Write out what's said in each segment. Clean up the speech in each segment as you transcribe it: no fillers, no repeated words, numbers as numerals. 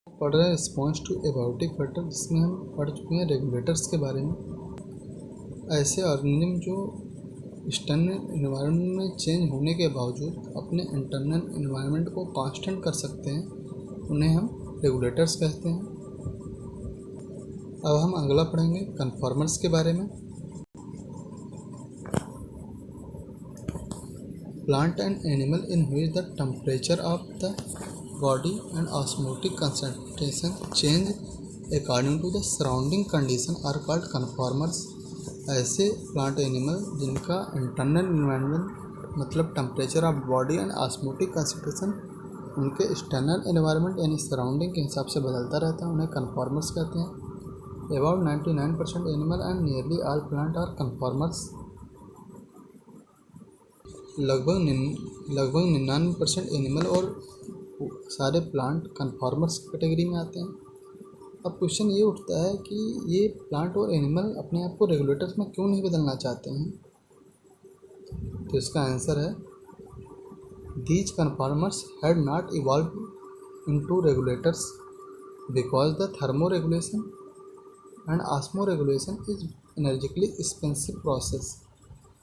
पढ़ रहे हैं रिस्पॉन्स टू एबायोटिक फैक्टर, जिसमें हम पढ़ चुके हैं रेगुलेटर्स के बारे में। ऐसे ऑर्गेनिज्म जो एक्सटर्नल एनवायरनमेंट में चेंज होने के बावजूद अपने इंटरनल एनवायरनमेंट को कांस्टेंट कर सकते हैं, उन्हें हम रेगुलेटर्स कहते हैं। अब हम अगला पढ़ेंगे कन्फॉर्मर्स के बारे में। Plant and animal in which the temperature of the body and osmotic concentration change according to the surrounding condition are called conformers। ऐसे प्लांट एनिमल जिनका इंटरनल एनवायरनमेंट मतलब temperature of body and osmotic concentration उनके external environment यानी surrounding के हिसाब से बदलता रहता है, उन्हें कन्फॉर्मर्स कहते हैं। About 99% animal and nearly all plant are conformers. लगभग 99% एनिमल और सारे प्लांट कन्फॉर्मर्स कैटेगरी में आते हैं। अब क्वेश्चन ये उठता है कि ये प्लांट और एनिमल अपने आप को रेगुलेटर्स में क्यों नहीं बदलना चाहते हैं। तो इसका आंसर है these conformers had not evolve into regulators because the thermoregulation and osmoregulation is energetically expensive process.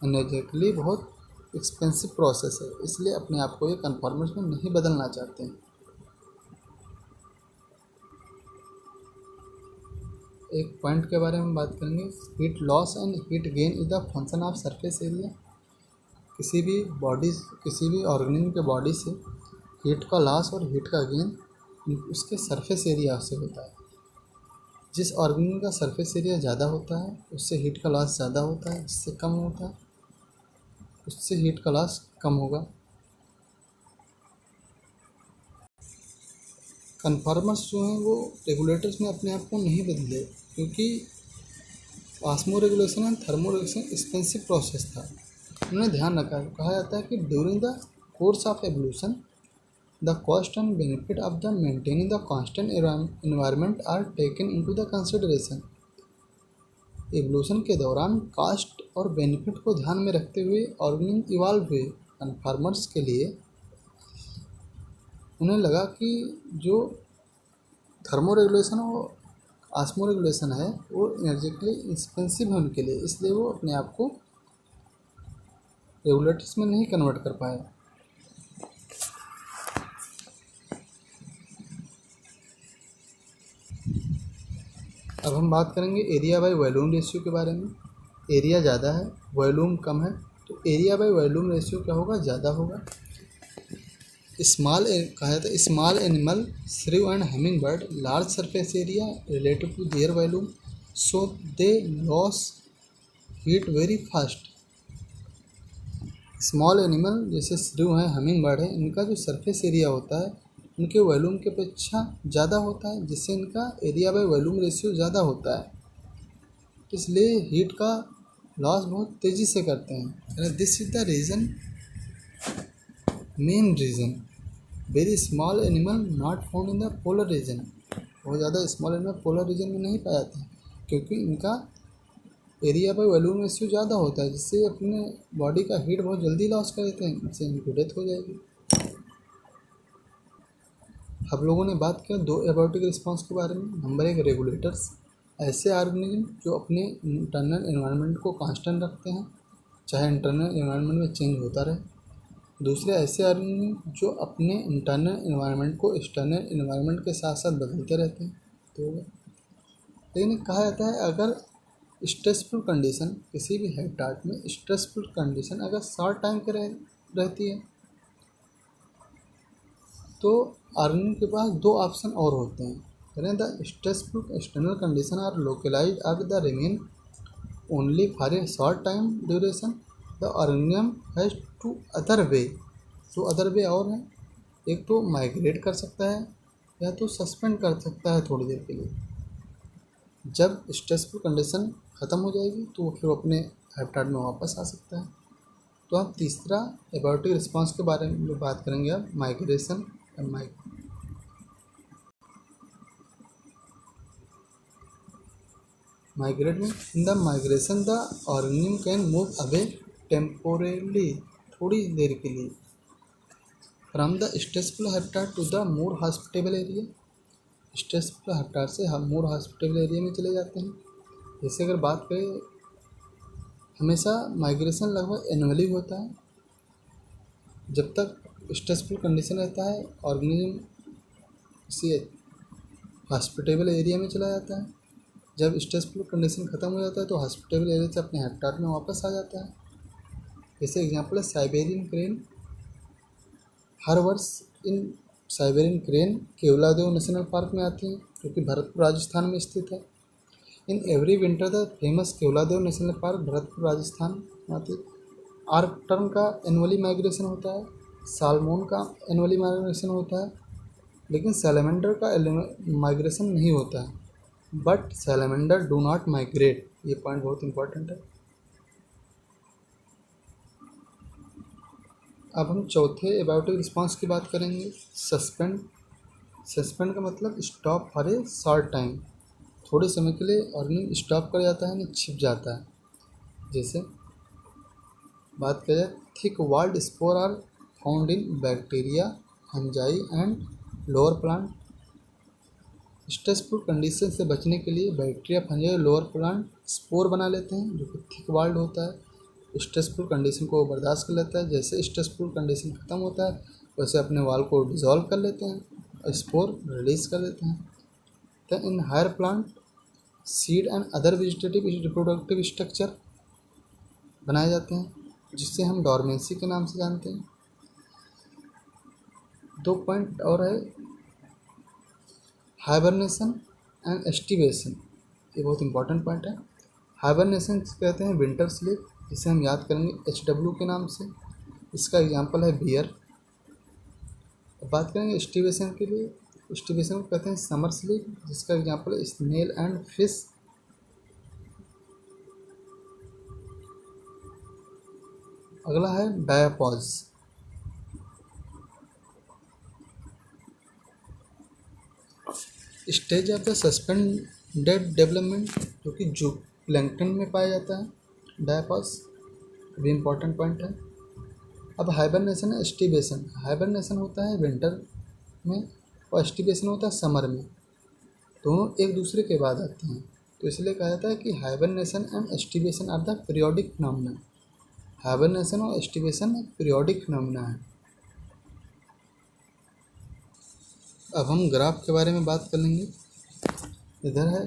Energetically बहुत एक्सपेंसिव प्रोसेस है, इसलिए अपने आप को ये कन्फॉर्मर्स में नहीं बदलना चाहते हैं। एक पॉइंट के बारे में बात करेंगे, heat loss and heat gain is the function of surface area. किसी भी ऑर्गेनिज्म के बॉडी से हीट का लॉस और हीट का गेन उसके सरफेस एरिया से होता है। जिस ऑर्गेनिज्म का सरफेस एरिया ज़्यादा होता है उससे हीट का लॉस ज़्यादा होता है, जिससे कम होता है उससे हीट का लॉस कम होगा। कन्फॉर्मर्स जो हैं वो रेगुलेटर्स में अपने आप को नहीं बदले, क्योंकि osmoregulation and thermoregulation expensive process था। उन्होंने ध्यान रखा, कहा जाता है कि during the course of evolution the cost and benefit of the maintaining the constant environment are taken into the consideration. Evolution के दौरान कास्ट और बेनिफिट को ध्यान में रखते हुए ऑर्गेनिज्म इवॉल्व हुए। कन्फॉर्मर्स के लिए उन्हें लगा कि जो थर्मो रेगुलेशन और ऑस्मो रेगुलेशन है वो एनर्जिकली एक्सपेंसिव है उनके लिए, इसलिए वो अपने आप को रेगुलेटर्स में नहीं कन्वर्ट कर पाए। अब हम बात करेंगे एरिया बाय वॉल्यूम रेशियो के बारे में। एरिया ज़्यादा है, वॉल्यूम कम है, तो एरिया बाय वॉल्यूम रेशियो क्या होगा, ज़्यादा होगा। कहा जाता है small animal shrew and hummingbird large surface area relative to their volume so they loss heat very fast. Small animal जैसे श्रिव है, हमिंग बर्ड है, इनका जो सरफेस एरिया होता है उनके वॉल्यूम के अपेक्षा ज़्यादा होता है, जिससे इनका एरिया बाय वॉल्यूम रेशियो ज़्यादा होता है, इसलिए हीट का लॉस बहुत तेज़ी से करते हैं। This is the reason, main reason very small animal not found in the polar region. बहुत ज़्यादा स्मॉल एनिमल पोलर रीजन में नहीं पाए जाते हैं, क्योंकि इनका एरिया बाय वॉल्यूम रेशियो ज़्यादा होता है, जिससे अपने बॉडी का हीट बहुत जल्दी लॉस कर देते हैं, इससे इनकी डेथ हो जाएगी। हम लोगों ने बात किया दो एबायोटिक रिस्पॉन्स के बारे में। नंबर 1 रेगुलेटर्स, ऐसे ऑर्गेनिज्म जो अपने इंटरनल एनवायरनमेंट को कांस्टेंट रखते हैं चाहे इंटरनल एनवायरनमेंट में चेंज होता रहे। दूसरे ऐसे ऑर्गेनिज्म जो अपने इंटरनल एनवायरनमेंट को एक्सटर्नल एनवायरनमेंट के साथ साथ बदलते रहते हैं। तो लेकिन कहा जाता है अगर स्ट्रेसफुल कंडीशन किसी भी हैबिटेट में स्ट्रेसफुल कंडीशन अगर शॉर्ट टाइम के रहती है तो ऑर्गेनिज्म के पास दो ऑप्शन और होते हैं। The stressful external condition are localised और the remain only for a short time duration the organism has to other way. तो अदर वे और हैं, एक तो माइग्रेट कर सकता है या तो सस्पेंड कर सकता है थोड़ी देर के लिए। जब स्ट्रेसफुल कंडीशन ख़त्म हो जाएगी तो वो फिर अपने हैबिटेट में वापस आ सकता है। तो हम तीसरा एबायोटिक रिस्पॉन्स के बारे में बात करेंगे। अब माइग्रेशन माइग्रेट में in the migration the organism can move away temporarily, थोड़ी देर के लिए, from the stressful habitat to the more hospitable area. Stressful हफ्तार से हम मोर हॉस्पिटल एरिया में चले जाते हैं। जैसे अगर बात करें, हमेशा माइग्रेशन लगभग एनुअली होता है। जब तक स्ट्रेसफुल कंडीशन रहता है, ऑर्गेनिज्म किसी हॉस्पिटेबल एरिया में चला जाता है। जब स्ट्रेसफुल कंडीशन ख़त्म हो जाता है तो हॉस्पिटेबल एरिया से अपने हैबिटेट में वापस आ जाता है। जैसे एग्जांपल है साइबेरियन क्रेन। हर वर्ष इन Siberian crane Keoladeo national park में आती हैं, जो कि भरतपुर राजस्थान में स्थित है। In every winter the famous Keoladeo national park Bharatpur Rajasthan में आती है। आर्क टर्न का एनुअली माइग्रेशन होता है, सालमोन का एनुअली माइग्रेशन होता है, लेकिन सैलमेंडर का माइग्रेशन नहीं होता है। But salamander do not migrate, ये पॉइंट बहुत इंपॉर्टेंट है। अब हम चौथे एबाउटिव रिस्पांस की बात करेंगे। सस्पेंड। सस्पेंड का मतलब stop for a short time, थोड़े समय के लिए ऑर्गेनिज्म स्टॉप कर जाता है, यानी छिप जाता है। जैसे बात करें, thick walled spore are found in bacteria, fungi and lower plant. Stressful condition से बचने के लिए बैक्टीरिया, फंजाई और लोअर प्लांट स्पोर बना लेते हैं, जो कि थिक वॉल्ड होता है। स्ट्रेसफुल कंडीशन को बर्दाश्त कर लेता है। जैसे स्ट्रेसफुल कंडीशन ख़त्म होता है वैसे अपने वाल को डिज़ोल्व कर लेते हैं और स्पोर रिलीज कर देते हैं। तो in higher plant seed and other vegetative reproductive structure बनाए जाते हैं, जिससे हम डॉर्मेंसी के नाम से जानते हैं। 2 पॉइंट और है, हाइबरनेशन एंड एस्टिवेशन। ये बहुत इंपॉर्टेंट पॉइंट है। हाइबरनेशन कहते हैं विंटर स्लीप, जिसे हम याद करेंगे HW के नाम से। इसका एग्जांपल है बियर। अब बात करेंगे एस्टिवेशन के लिए। एस्टिवेशन को कहते हैं समर स्लीप, जिसका एग्जांपल है स्नेल एंड फिश। अगला है diapause. Stage of the suspended development, जो कि जू प्लैंकटन में पाया जाता है। डायापॉज भी इम्पॉर्टेंट पॉइंट है। अब हाइबरनेशन है एस्टिवेशन। हाइबरनेशन होता है विंटर में और एस्टिवेशन होता है समर में। दोनों एक दूसरे के बाद आते हैं, तो इसलिए कहा जाता है कि hibernation and aestivation are the periodic phenomena. Hibernation और एस्टिवेशन पीरियोडिक फिनोमेना है। अब हम ग्राफ के बारे में बात कर लेंगे। इधर है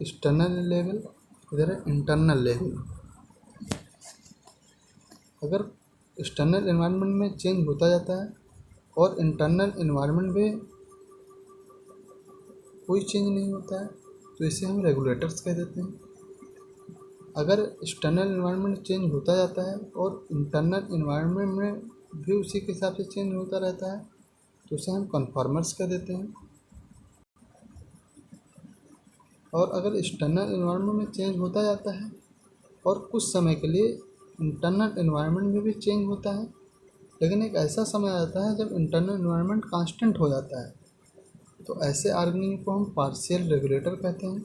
एक्सटर्नल लेवल, इधर है इंटरनल लेवल। अगर एक्सटर्नल एनवायरनमेंट में चेंज होता जाता है और इंटरनल एनवायरनमेंट में कोई चेंज नहीं होता है, तो इसे हम रेगुलेटर्स कह देते हैं। अगर एक्सटर्नल एनवायरनमेंट चेंज होता जाता है और इंटरनल एनवायरनमेंट में भी उसी के हिसाब से चेंज होता रहता है, तो उसे हम कन्फॉर्मर्स कह देते हैं। और अगर एक्सटर्नल एनवायरनमेंट में चेंज होता जाता है और कुछ समय के लिए इंटरनल एनवायरनमेंट में भी चेंज होता है, लेकिन एक ऐसा समय आता है जब इंटरनल एनवायरनमेंट कांस्टेंट हो जाता है, तो ऐसे ऑर्गेनिज्म को हम पार्शियल रेगुलेटर कहते हैं।